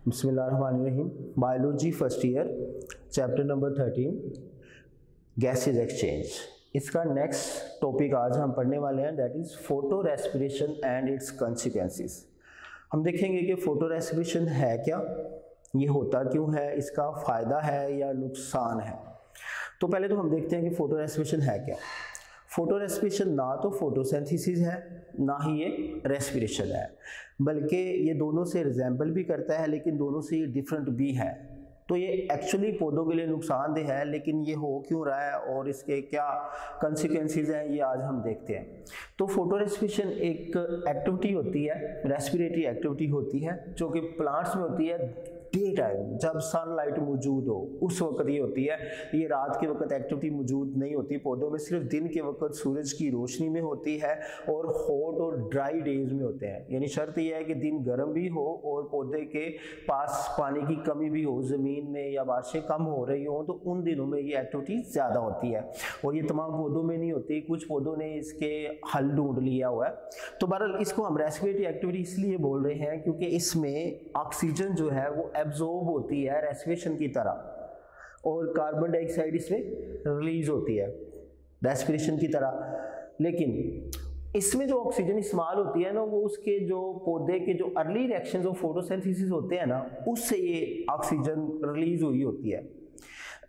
बिस्मिल्लाहिर्रहमानिर्रहीम। Biology first year, chapter number 13, gases exchange. इसका next topic आज हम पढ़ने वाले हैं, that is photo respiration and it's consequences. हम देखेंगे कि फोटो रेस्पिरेशन है क्या, ये होता क्यों है, इसका फायदा है या नुकसान है। तो पहले तो हम देखते हैं कि फोटो रेस्पिरेशन है क्या। फोटो रेस्पिरेशन ना तो फोटोसिंथेसिस है ना ही ये रेस्पिरेशन है, बल्कि ये दोनों से रिजेंबल भी करता है लेकिन दोनों से ये डिफरेंट भी है। तो ये एक्चुअली पौधों के लिए नुकसानदेह है, लेकिन ये हो क्यों रहा है और इसके क्या कॉन्सिक्वेंसेस हैं ये आज हम देखते हैं। तो फोटो रेस्पिरेशन एक एक्टिविटी होती है, रेस्पिरेटरी एक्टिविटी होती है, जो कि प्लांट्स में होती है डे टाइम, जब सनलाइट मौजूद हो उस वक्त ये होती है। ये रात के वक्त एक्टिविटी मौजूद नहीं होती पौधों में, सिर्फ दिन के वक्त सूरज की रोशनी में होती है और हॉट और ड्राई डेज में होते हैं। यानी शर्त यह है कि दिन गर्म भी हो और पौधे के पास पानी की कमी भी हो, जमीन में या बारिशें कम हो रही हो, तो उन दिनों में ये एक्टिविटी ज्यादा होती है। और ये तमाम पौधों में नहीं होती, कुछ पौधों ने इसके हल ढूंढ लिया हुआ है। तो बहरहाल इसको हम रेस्पिरेटरी एक्टिविटी इसलिए बोल रहे हैं क्योंकि इसमें ऑक्सीजन जो है वो एब्जॉर्ब होती है रेस्पिरेशन की तरह, और कार्बन डाइऑक्साइड इसमें रिलीज होती है रेस्पिरेशन की तरह। लेकिन इसमें जो ऑक्सीजन इस्तेमाल होती है ना, वो उसके जो पौधे के जो अर्ली रिएक्शंस ऑफ फोटोसिंथेसिस होते हैं ना, उससे ये ऑक्सीजन रिलीज हुई होती है।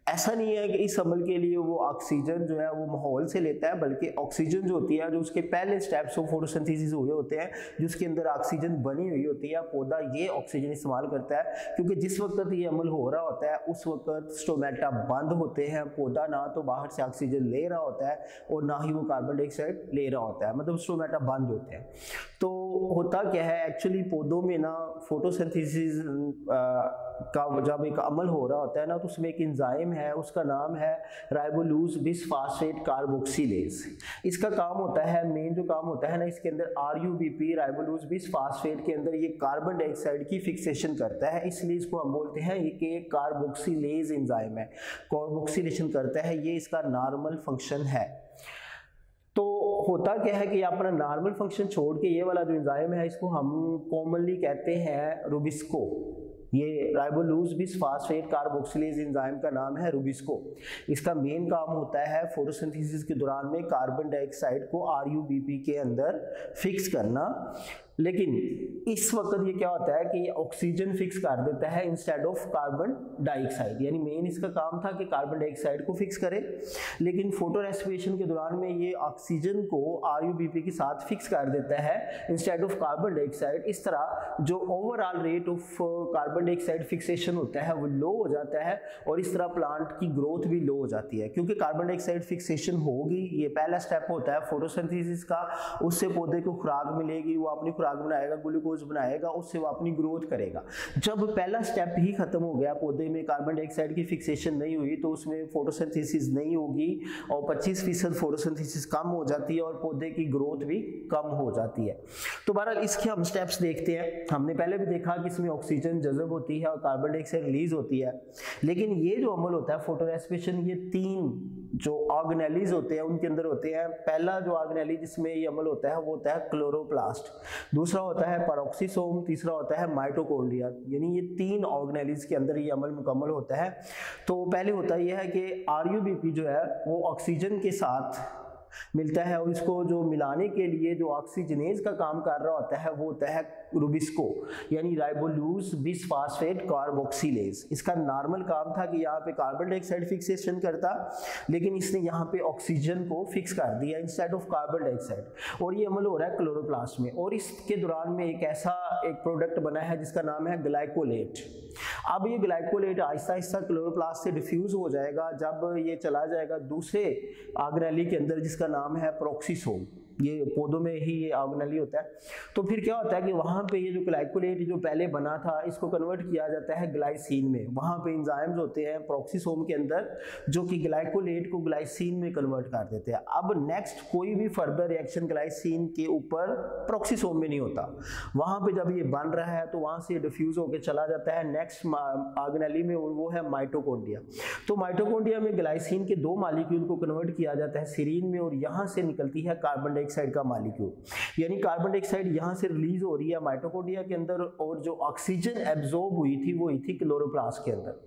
ऐसा नहीं है कि इस अमल के लिए वो ऑक्सीजन जो है वो माहौल से लेता है, बल्कि ऑक्सीजन जो होती है, जो उसके पहले स्टेप्स ऑफ फोटोसिंथेसिस हुए होते हैं, जिसके अंदर ऑक्सीजन बनी हुई होती है, पौधा ये ऑक्सीजन इस्तेमाल करता है। क्योंकि जिस वक्त ये अमल हो रहा होता है उस वक्त स्टोमेटा बंद होते हैं, पौधा ना तो बाहर से ऑक्सीजन ले रहा होता है और ना ही वो कार्बन डाइऑक्साइड ले रहा होता है, मतलब स्टोमेटा बंद होते हैं। तो होता क्या है एक्चुअली पौधों में ना, फोटोसिंथेसिस का जब एक अमल हो रहा होता है ना, तो उसमें एक एंजाइम है, उसका नाम है राइबोलूज बिसफास्फेट कार्बोक्सिलेज। इसका काम होता है, मेन जो काम होता है ना इसके अंदर, RUBP राइबोलूज बिसफास्फेट के अंदर ये कार्बन डाइऑक्साइड की फिक्सेशन करता है, इसलिए इसको हम बोलते हैं कि कार्बोक्सिलेज एंजाइम है, कार्बोक्सिलेशन करता है, ये इसका नॉर्मल फंक्शन है। तो होता क्या है कि अपना नॉर्मल फंक्शन छोड़ के ये वाला जो एंजाइम है इसको हम कॉमनली कहते हैं रुबिस्को। ये राइबोलूज बिसफास्फेट कार्बोक्सिलेज एंजाइम का नाम है रुबिस्को। इसका मेन काम होता है फोटोसिंथेसिस के दौरान में कार्बन डाइऑक्साइड को RUBP के अंदर फिक्स करना। लेकिन इस वक्त ये क्या होता है कि ये ऑक्सीजन फिक्स कर देता है इंस्टेड ऑफ कार्बन डाइऑक्साइड। यानी मेन इसका काम था कि कार्बन डाइऑक्साइड को फिक्स करे, लेकिन फोटो रेस्पिरेशन के दौरान में ये ऑक्सीजन को RUBP के साथ फिक्स कर देता है इंस्टेड ऑफ कार्बन डाइऑक्साइड। इस तरह जो overall rate of carbon dioxide fixation होता है वो लो हो जाता है, और इस तरह प्लांट की ग्रोथ भी लो हो जाती है। क्योंकि कार्बन डाइऑक्साइड फिक्सेशन होगी, ये पहला स्टेप होता है फोटोसिंथेसिस का, उससे पौधे को खुराक मिलेगी, वो अपनी खुराक बनाएगा, ग्लूकोज बनाएगा, उससे वो अपनी ग्रोथ करेगा। जब पहला स्टेप ही खत्म हो गया, पौधे में कार्बन डाइऑक्साइड की फिक्सेशन नहीं हुई, तो उसमें फोटोसिंथेसिस नहीं होगी और 25% फोटोसिंथेसिस कम हो जाती है और पौधे की ग्रोथ भी कम हो जाती है। तो बहरहाल इसके हम स्टेप्स देखते हैं। हमने पहले भी देखा कि इसमें ऑक्सीजन जज़ब होती है और कार्बन डाइऑक्साइड रिलीज होती है, लेकिन ये जो अमल होता है फोटो रेस्पिरेशन, ये 3 जो ऑर्गेनेलीज होते हैं उनके अंदर होते हैं। पहला जो ऑर्गेनेली जिसमें ये अमल होता है वो होता है क्लोरोप्लास्ट, दूसरा होता है पेरोक्सिसोम, तीसरा होता है माइटोकॉन्ड्रिया। यानी ये 3 ऑर्गेनेलीज के अंदर ये अमल मुकम्मल होता है। तो पहले होता यह है कि RUBP जो है वो ऑक्सीजन के साथ मिलता है, और इसको जो मिलाने के लिए जो ऑक्सीजनेज का काम कर रहा होता है वो होता है रुबिस्को, यानी राइबोलूज बिसफास्फेट कार्बोक्सिलेज। इसका नॉर्मल काम था कि यहाँ पे कार्बन डाइऑक्साइड फिक्सेशन करता, लेकिन इसने यहाँ पे ऑक्सीजन को फिक्स कर दिया इंस्टेड ऑफ कार्बन डाइऑक्साइड, और ये अमल हो रहा है क्लोरोप्लास्ट में। और इसके दौरान में एक ऐसा एक प्रोडक्ट बना है जिसका नाम है ग्लाइकोलेट। अब ये ग्लाइकोलेट आहिस्ता आहिस्ता क्लोरोप्लास्ट से डिफ्यूज हो जाएगा, जब ये चला जाएगा दूसरे ऑर्गेनेली के अंदर जिसका नाम है प्रोक्सिसोम। ये पौधों में ही ये ऑर्गेनेली होता है। तो फिर क्या होता है कि वहाँ पे ये जो ग्लाइकोलेट जो पहले बना था इसको कन्वर्ट किया जाता है ग्लाइसिन में। वहाँ पे एंजाइम्स होते हैं प्रोक्सिसोम के अंदर जो कि ग्लाइकोलेट को ग्लाइसिन में कन्वर्ट कर देते हैं। अब नेक्स्ट कोई भी फर्दर रिएक्शन ग्लाइसिन के ऊपर प्रोक्सिसोम में नहीं होता। वहाँ पे जब ये बन रहा है तो वहाँ से डिफ्यूज होकर चला जाता है नेक्स्ट ऑर्गेनेली में, वो है माइटोकॉन्ड्रिया। तो माइटोकॉन्ड्रिया में ग्लाइसिन के 2 मॉलिक्यूल को कन्वर्ट किया जाता है सीरीन में, और यहाँ से निकलती है कार्बन डाइऑक्साइड का मॉलिक्यूल, यानी कार्बन डाइऑक्साइड यहाँ से रिलीज हो रही है माइटोकॉन्ड्रिया के अंदर, और जो ऑक्सीजन एब्जॉर्ब हुई थी वो हुई थी क्लोरोप्लास्ट के अंदर।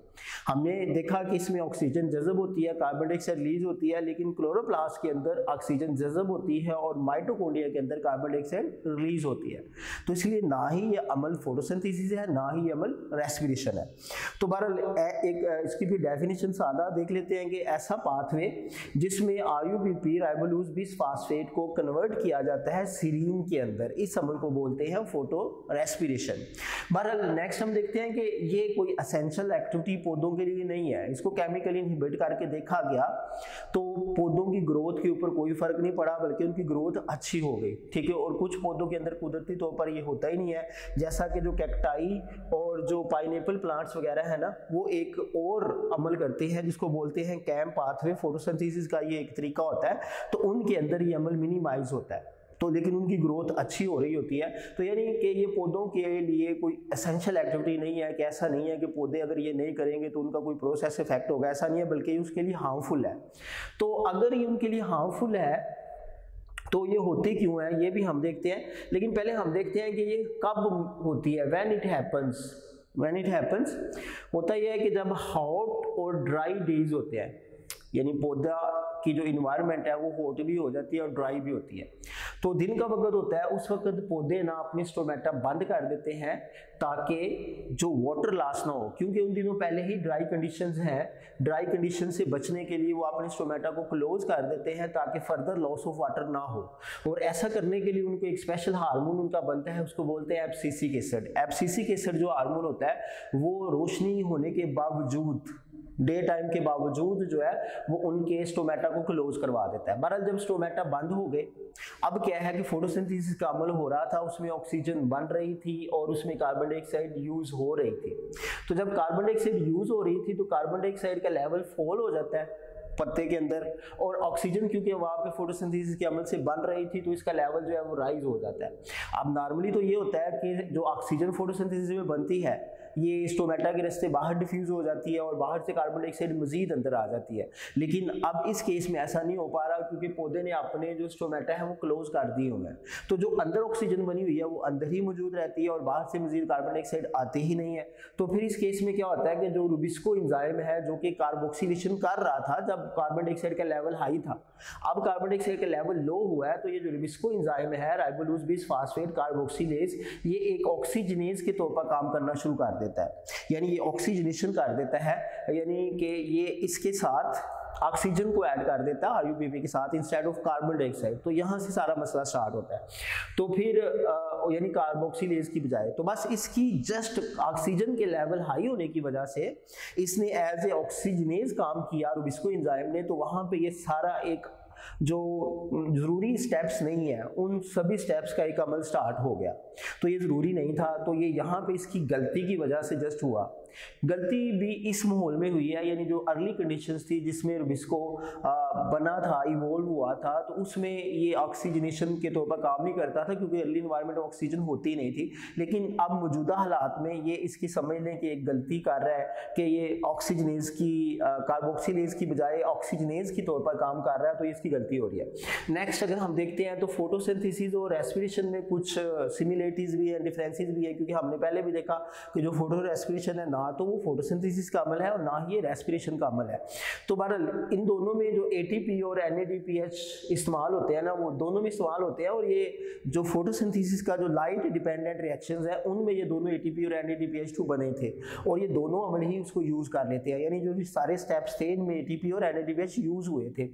हमने देखा कि इसमें ऑक्सीजन जज़ब होती है, कार्बन डाइऑक्साइड रिलीज होती है, लेकिन क्लोरोप्लास्ट के अंदर ऑक्सीजन जज़ब होती है और माइटोकॉन्ड्रिया के अंदर कार्बन डाइऑक्साइड रिलीज होती है। तो इसलिए ना ही ये अमल फोटोसिंथेसिस है, ना ही ये अमल रेस्पिरेशन है। तो बहरहाल एक इसकी भी डेफिनेशन सादा देख लेते हैं कि ऐसा पाथवे जिसमें RUBP राइबोलूज बिसफॉस्फेट को कन्वर्ट किया जाता है सीरीन के अंदर, इस अमल को बोलते हैं फोटो रेस्पिरेशन। बहरहाल नेक्स्ट हम देखते हैं कि ये कोई एसेंशियल एक्टिविटी पौधों के लिए नहीं है, इसको केमिकली इनहिबिट करके देखा गया तो पौधों की ग्रोथ के ऊपर कोई फर्क नहीं पड़ा, बल्कि उनकी ग्रोथ अच्छी हो गई, ठीक है। और कुछ पौधों के अंदर कुदरती तौर पर ये होता ही नहीं है, जैसा कि जो कैक्टाई और जो पाइनएप्पल प्लांट्स वगैरह है ना, वो एक और अमल करते हैं जिसको बोलते हैं कैम पाथवे फोटोसिंथेसिस का, ये एक तरीका होता है, तो उनके अंदर ये अमल मिनिमाइज होता है, तो लेकिन उनकी ग्रोथ अच्छी हो रही होती है। तो यानी कि ये पौधों के लिए कोई एसेंशियल एक्टिविटी नहीं है, कि ऐसा नहीं है कि पौधे अगर ये नहीं करेंगे तो उनका कोई प्रोसेस इफेक्ट होगा, ऐसा नहीं है, बल्कि उसके लिए हार्मफुल है। तो अगर ये उनके लिए हार्मफुल है तो ये होते क्यों है ये भी हम देखते हैं, लेकिन पहले हम देखते हैं कि ये कब होती है। व्हेन इट हैपन्स होता यह है कि जब हॉट और ड्राई डेज होते हैं, यानी पौधा की जो इन्वायरमेंट है वो हॉट भी हो जाती है और ड्राई भी होती है। तो दिन का वक्त होता है, उस वक्त पौधे ना अपने स्टोमेटा बंद कर देते हैं ताकि जो वाटर लॉस ना हो, क्योंकि उन दिनों पहले ही ड्राई कंडीशंस हैं। ड्राई कंडीशन से बचने के लिए वो अपने स्टोमेटा को क्लोज कर देते हैं ताकि फर्दर लॉस ऑफ वाटर ना हो। और ऐसा करने के लिए उनको एक स्पेशल हार्मोन उनका बनता है, उसको बोलते हैं एब्सिसिक एसिड। एब्सिसिक एसिड जो हार्मोन होता है वो रोशनी होने के बावजूद, डे टाइम के बावजूद जो है वो उनके स्टोमेटा को क्लोज करवा देता है। बहरहाल जब स्टोमेटा बंद हो गए, अब क्या है कि फोटोसिंथेसिस का अमल हो रहा था, उसमें ऑक्सीजन बन रही थी और उसमें कार्बन डाइऑक्साइड यूज हो रही थी। तो जब कार्बन डाइऑक्साइड यूज हो रही थी तो कार्बन डाइऑक्साइड का लेवल फॉल हो जाता है पत्ते के अंदर, और ऑक्सीजन क्योंकि वहां पे फोटोसिंथेसिस के अमल से बन रही थी तो इसका लेवल जो है वो राइज हो जाता है। अब नॉर्मली तो ये होता है कि जो ऑक्सीजन फोटोसिंथेसिस में बनती है ये स्टोमेटा के रास्ते बाहर डिफ्यूज हो जाती है और बाहर से कार्बन डाइऑक्साइड मजीद अंदर आ जाती है, लेकिन अब इस केस में ऐसा नहीं हो पा रहा क्योंकि पौधे ने अपने जो स्टोमेटा है वो क्लोज कर दिए हुए हैं। तो जो अंदर ऑक्सीजन बनी हुई है वो अंदर ही मौजूद रहती है और बाहर से मजीद कार्बन डाइऑक्साइड आती ही नहीं है। तो फिर इस केस में क्या होता है कि जो रुबिस्को एंजाइम है जो कि कार्बोक्सिलेशन कर रहा था जब कार्बन डाइऑक्साइड का लेवल हाई था, अब कार्बन डाइऑक्साइड का लेवल लो हुआ है, तो ये जो रुबिस्को एंजाइम है राइबोलूज बिसफॉस्फेट कार्बोक्सिलेज, ये एक ऑक्सीजनेज के तौर पर काम करना शुरू कर देता है, यानी ये ऑक्सीजनेशन कर देता है, यानी कि ये इसके साथ ऑक्सीजन को ऐड कर देता है RUBP के साथ इंस्टेड ऑफ कार्बन डाइऑक्साइड। तो यहाँ से सारा मसला स्टार्ट होता है। तो फिर यानी कार्बोक्सिलेज की बजाय, तो बस इसकी जस्ट ऑक्सीजन के लेवल हाई होने की वजह से इसने एज ए ऑक्सीजनेज काम किया रुबिस्को एंजाइम ने, तो वहाँ पे ये सारा एक जो जरूरी स्टेप्स नहीं है उन सभी स्टेप्स का एक अमल स्टार्ट हो गया। तो ये जरूरी नहीं था, तो ये यहाँ पे इसकी गलती की वजह से जस्ट हुआ। गलती भी इस माहौल में हुई है, यानी जो अर्ली कंडीशंस थी जिसमें रुबिस्को बना था, इवॉल्व हुआ था, तो उसमें ये ऑक्सीजनेशन के तौर पर काम नहीं करता था क्योंकि अर्ली इन्वायरमेंट में ऑक्सीजन होती नहीं थी। लेकिन अब मौजूदा हालात में ये इसकी समझने की एक गलती कर रहा है कि ये ऑक्सीजनेज की कार्बोक्सिलेज की बजाय ऑक्सीजनेज की तौर पर काम कर रहा है, तो ये इसकी गलती हो रही है। नेक्स्ट अगर हम देखते हैं तो फोटोसिंथेसिस और रेस्पिरेशन में कुछ सिमिलरिटीज भी है, डिफरेंसेस भी है, क्योंकि हमने पहले भी देखा कि जो फोटो रेस्पिरेशन है ना तो वो फोटोसिंथेसिस का अमल है और ना ही ये रेस्पिरेशन का अमल है। तो बहरहाल इन दोनों में जो ATP और NADPH इस्तेमाल होते हैं ना, वो दोनों में इस्तेमाल होते हैं, और ये जो फोटोसिंथेसिस का जो लाइट डिपेंडेंट रिएक्शंस है उनमें ये दोनों ATP और NADPH2 बने थे और ये दोनों अमल ही उसको यूज कर लेते हैं, यानी जो भी सारे स्टेप्स थे इनमें ATP और NADPH यूज हुए थे।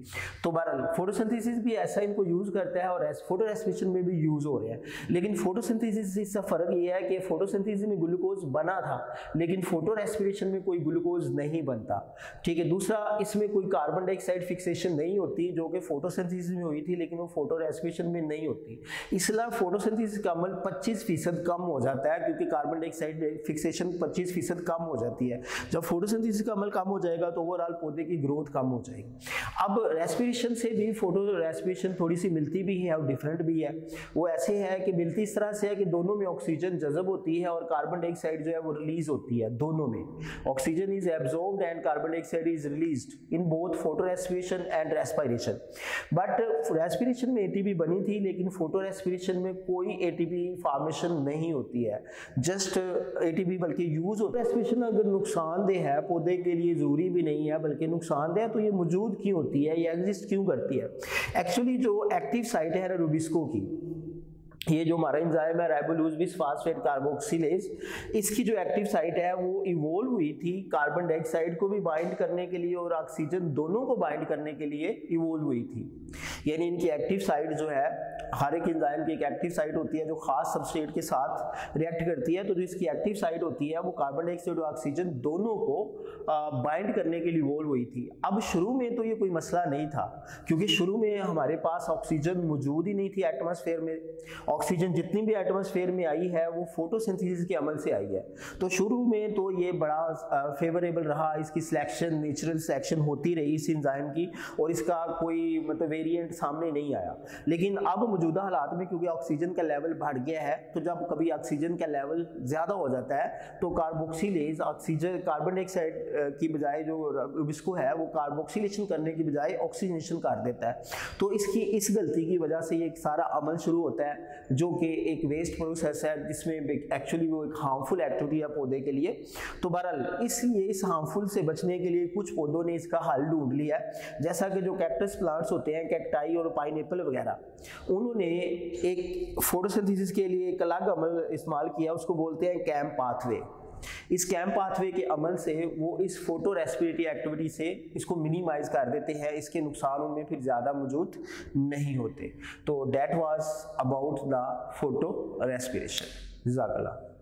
तो बहरहाल फोटोसिंथेसिस भी ऐसा इनको यूज करता है और फोटो रेस्पिरेशन में भी यूज हो रहे हैं। लेकिन फोटोसिंथेसिस से इसका फर्क ये है कि फोटोसिंथेसिस में ग्लूकोज बना था लेकिन फोटो रेस्पिरेशन में कोई ग्लूकोज नहीं बनता, ठीक है। दूसरा, इसमें कोई कार्बन डाइऑक्साइड फिक्सेशन नहीं होती जो कि फोटोसिंथेसिस में हुई थी, लेकिन वो फोटो रेस्पिरेशन में नहीं होती। इसलिए फोटोसिंथेसिस का अमल 25% कम हो जाता है क्योंकि कार्बन डाइऑक्साइड फिक्सेशन 25% कम हो जाती है। जब फोटोसिंथेसिस का अमल कम हो जाएगा तो ओवरऑल पौधे की ग्रोथ कम हो जाएगी। अब रेस्पिरेशन से भी फोटो रेस्पिरेशन थोड़ी सी मिलती भी है और डिफरेंट भी है। वो ऐसे है कि मिलती इस तरह से है कि दोनों में ऑक्सीजन जज़ब होती है और कार्बन डाइऑक्साइड जो है वो रिलीज होती है। दोनों में oxygen is absorbed and carbon dioxide is released in both photo respiration and respiration. But respiration में एटीपी बनी थी, लेकिन फोटो रेस्पिरेशन में कोई एटीपी फॉर्मेशन नहीं होती है, जस्ट एटीपी बल्कि यूज होता है। रेस्पिरेशन अगर नुकसानदेह है, पौधे के लिए जरूरी भी नहीं है बल्कि नुकसानदेह, तो ये मौजूद क्यों होती है, ये एग्जिस्ट क्यों करती है? एक्चुअली जो एक्टिव साइट है रुबिस्को की, ये जो हमारा एंजाइम है राइबोलूज बिसफॉस्फेट कार्बोक्सिलेज, इसकी जो एक्टिव साइट है वो इवोल्व हुई थी कार्बन डाइऑक्साइड को भी बाइंड करने के लिए और ऑक्सीजन दोनों को बाइंड करने के लिए इवोल्व हुई थी। यानी इनकी एक्टिव साइट जो है, हर एक एंजाइम की एक एक्टिव साइट होती है जो खास सबस्ट्रेट के साथ रिएक्ट करती है, तो जो इसकी एक्टिव साइट होती है वो कार्बन डाइऑक्साइड और ऑक्सीजन दोनों को बाइंड करने के लिए इवोल्व हुई थी। अब शुरू में तो ये कोई मसला नहीं था, क्योंकि शुरू में हमारे पास ऑक्सीजन मौजूद ही नहीं थी एटमॉस्फेयर में। ऑक्सीजन जितनी भी एटमॉस्फेयर में आई है वो फोटोसिंथेसिस के अमल से आई है, तो शुरू में तो ये बड़ा फेवरेबल रहा, इसकी सिलेक्शन, नेचुरल सिलेक्शन होती रही इस एंजाइम की, और इसका कोई मतलब वेरिएंट सामने नहीं आया। लेकिन अब मौजूदा हालात में क्योंकि ऑक्सीजन का लेवल बढ़ गया है, तो जब कभी ऑक्सीजन का लेवल ज़्यादा हो जाता है तो कार्बोक्सिलेज ऑक्सीजन कार्बन डाइऑक्साइड की बजाय जो रुबिस्को है वो कार्बोक्सिलेशन करने की बजाय ऑक्सीजनेशन कर देता है। तो इसकी इस गलती की वजह से ये सारा अमल शुरू होता है, जो कि एक वेस्ट प्रोसेस है जिसमें एक्चुअली वो एक हार्मफुल एक्टिविटी है पौधे के लिए। तो बहरहाल इसलिए इस हार्मफुल से बचने के लिए कुछ पौधों ने इसका हल ढूंढ लिया है, जैसा कि जो कैक्टस प्लांट्स होते हैं, कैक्टाई और पाइनएप्पल वगैरह, उन्होंने एक फोटोसिंथेसिस के लिए एक अलग अमल इस्तेमाल किया, उसको बोलते हैं कैम पाथवे। इस कैम पाथवे के अमल से वो इस फोटो रेस्पिरेटरी एक्टिविटी से इसको मिनिमाइज कर देते हैं, इसके नुकसान उनमें फिर ज़्यादा मौजूद नहीं होते। तो that was about the photorespiration. जज़ाकल्लाह।